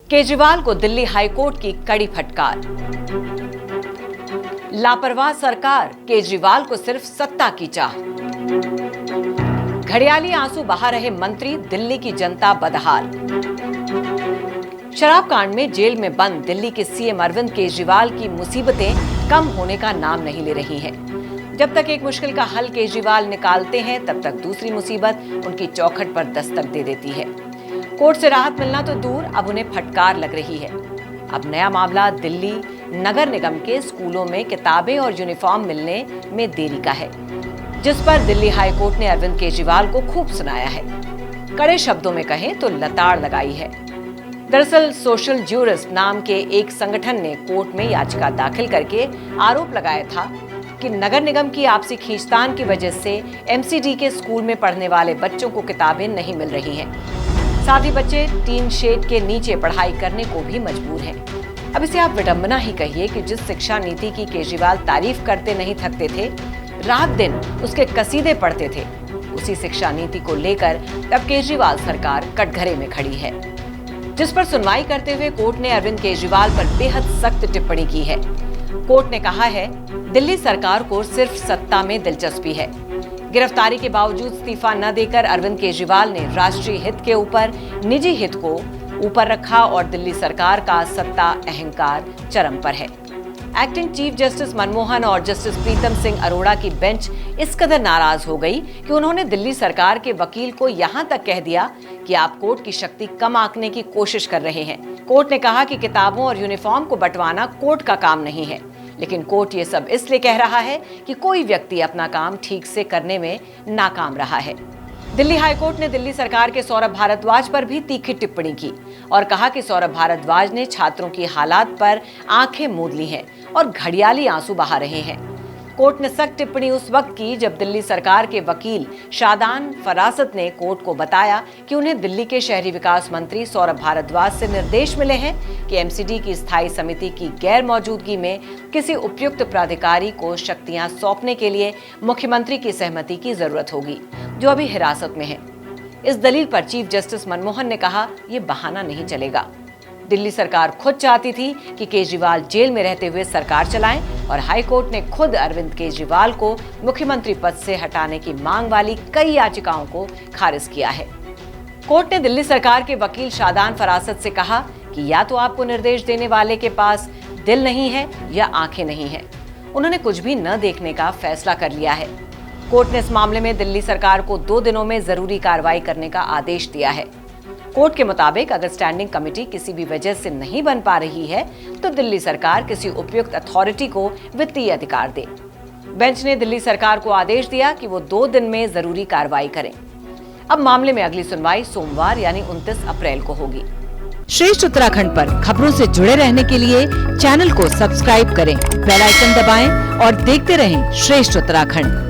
केजरीवाल को दिल्ली हाईकोर्ट की कड़ी फटकार। लापरवाह सरकार, केजरीवाल को सिर्फ सत्ता की चाह। घड़ियाली आंसू बहा रहे मंत्री, दिल्ली की जनता बदहाल। शराब कांड में जेल में बंद दिल्ली के सीएम अरविंद केजरीवाल की मुसीबतें कम होने का नाम नहीं ले रही हैं। जब तक एक मुश्किल का हल केजरीवाल निकालते हैं, तब तक दूसरी मुसीबत उनकी चौखट पर दस्तक दे देती है। कोर्ट से राहत मिलना तो दूर, अब उन्हें फटकार लग रही है। अब नया मामला दिल्ली नगर निगम के स्कूलों में किताबें और यूनिफॉर्म मिलने में देरी का है, जिस पर दिल्ली हाईकोर्ट ने अरविंद केजरीवाल को खूब सुनाया है। कड़े शब्दों में कहें तो लताड़ लगाई है। दरअसल सोशल जूरिस्ट नाम के एक संगठन ने कोर्ट में याचिका दाखिल करके आरोप लगाया था कि नगर निगम की आपसी खींचतान की वजह से एमसीडी के स्कूल में पढ़ने वाले बच्चों को किताबें नहीं मिल रही हैं। साथ ही बच्चे टीन शेड के नीचे पढ़ाई करने को भी मजबूर हैं। अब इसे आप विडंबना ही कहिए कि जिस शिक्षा नीति की केजरीवाल तारीफ करते नहीं थकते थे, रात दिन उसके कसीदे पढ़ते थे, उसी शिक्षा नीति को लेकर अब केजरीवाल सरकार कटघरे में खड़ी है, जिस पर सुनवाई करते हुए कोर्ट ने अरविंद केजरीवाल पर बेहद सख्त टिप्पणी की है। कोर्ट ने कहा है, दिल्ली सरकार को सिर्फ सत्ता में दिलचस्पी है। गिरफ्तारी के बावजूद इस्तीफा न देकर अरविंद केजरीवाल ने राष्ट्रीय हित के ऊपर निजी हित को ऊपर रखा और दिल्ली सरकार का सत्ता अहंकार चरम पर है। एक्टिंग चीफ जस्टिस मनमोहन और जस्टिस प्रीतम सिंह अरोड़ा की बेंच इस कदर नाराज हो गई कि उन्होंने दिल्ली सरकार के वकील को यहां तक कह दिया कि आप कोर्ट की शक्ति कम आंकने की कोशिश कर रहे हैं। कोर्ट ने कहा कि किताबों और यूनिफॉर्म को बंटवाना कोर्ट का काम नहीं है, लेकिन कोर्ट ये सब इसलिए कह रहा है कि कोई व्यक्ति अपना काम ठीक से करने में नाकाम रहा है। दिल्ली हाईकोर्ट ने दिल्ली सरकार के सौरभ भारद्वाज पर भी तीखी टिप्पणी की और कहा कि सौरभ भारद्वाज ने छात्रों की हालात पर आंखें मूंद ली हैं और घड़ियाली आंसू बहा रहे हैं। कोर्ट ने सख्त टिप्पणी उस वक्त की जब दिल्ली सरकार के वकील शादान फरासत ने कोर्ट को बताया कि उन्हें दिल्ली के शहरी विकास मंत्री सौरभ भारद्वाज से निर्देश मिले हैं कि एमसीडी की स्थायी समिति की गैर मौजूदगी में किसी उपयुक्त प्राधिकारी को शक्तियां सौंपने के लिए मुख्यमंत्री की सहमति की जरूरत होगी, जो अभी हिरासत में है। इस दलील पर चीफ जस्टिस मनमोहन ने कहा, ये बहाना नहीं चलेगा। दिल्ली सरकार खुद चाहती थी कि केजरीवाल जेल में रहते हुए सरकार चलाएं और हाईकोर्ट ने खुद अरविंद केजरीवाल को मुख्यमंत्री पद से हटाने की मांग वाली कई याचिकाओं को खारिज किया है। कोर्ट ने दिल्ली सरकार के वकील शादान फरासत से कहा कि या तो आपको निर्देश देने वाले के पास दिल नहीं है या आंखें नहीं है। उन्होंने कुछ भी न देखने का फैसला कर लिया है। कोर्ट ने इस मामले में दिल्ली सरकार को 2 दिनों में जरूरी कार्रवाई करने का आदेश दिया है। कोर्ट के मुताबिक अगर स्टैंडिंग कमेटी किसी भी वजह से नहीं बन पा रही है, तो दिल्ली सरकार किसी उपयुक्त अथॉरिटी को वित्तीय अधिकार दे। बेंच ने दिल्ली सरकार को आदेश दिया कि वो 2 दिन में जरूरी कार्रवाई करें। अब मामले में अगली सुनवाई सोमवार यानी 29 अप्रैल को होगी। श्रेष्ठ उत्तराखंड पर खबरों से जुड़े रहने के लिए चैनल को सब्सक्राइब करें, बेल आइकन दबाएं और देखते रहें श्रेष्ठ उत्तराखंड।